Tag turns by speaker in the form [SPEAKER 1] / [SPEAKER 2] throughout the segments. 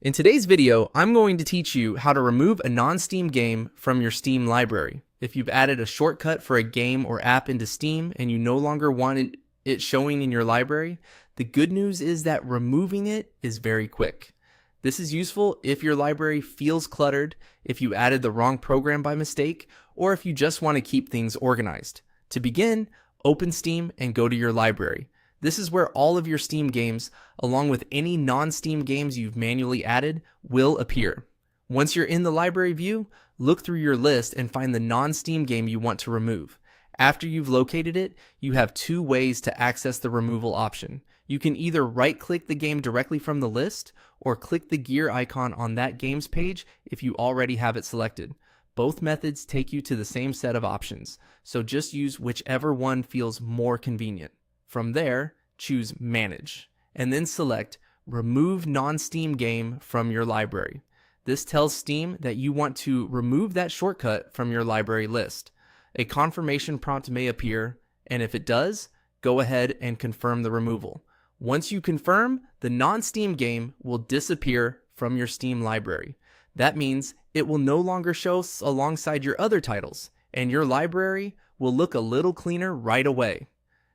[SPEAKER 1] In today's video, I'm going to teach you how to remove a non-Steam game from your Steam library. If you've added a shortcut for a game or app into Steam and you no longer want it showing in your library, the good news is that removing it is very quick. This is useful if your library feels cluttered, if you added the wrong program by mistake, or if you just want to keep things organized. To begin, open Steam and go to your library. This is where all of your Steam games, along with any non-Steam games you've manually added, will appear. Once you're in the library view, look through your list and find the non-Steam game you want to remove. After you've located it, you have two ways to access the removal option. You can either right-click the game directly from the list, or click the gear icon on that game's page if you already have it selected. Both methods take you to the same set of options, so just use whichever one feels more convenient. From there, choose Manage, and then select Remove Non-Steam Game from your library. This tells Steam that you want to remove that shortcut from your library list. A confirmation prompt may appear, and if it does, go ahead and confirm the removal. Once you confirm, the non-Steam game will disappear from your Steam library. That means it will no longer show alongside your other titles, and your library will look a little cleaner right away.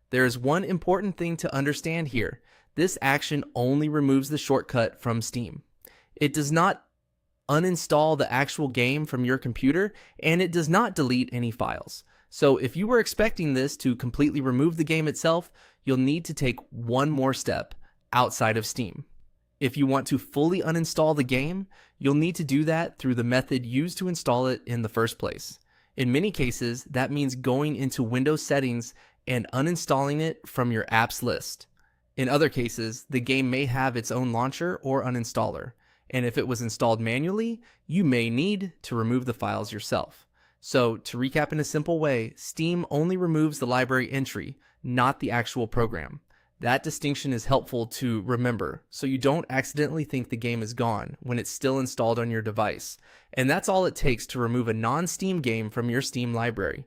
[SPEAKER 1] There is one important thing to understand here. This action only removes the shortcut from Steam. It does not uninstall the actual game from your computer, and it does not delete any files. So if you were expecting this to completely remove the game itself, you'll need to take one more step outside of Steam. If you want to fully uninstall the game, you'll need to do that through the method used to install it in the first place. In many cases, that means going into Windows settings and uninstalling it from your apps list. In other cases, the game may have its own launcher or uninstaller, and if it was installed manually, you may need to remove the files yourself. So, to recap in a simple way, Steam only removes the library entry, not the actual program. That distinction is helpful to remember, so you don't accidentally think the game is gone when it's still installed on your device. And that's all it takes to remove a non-Steam game from your Steam library.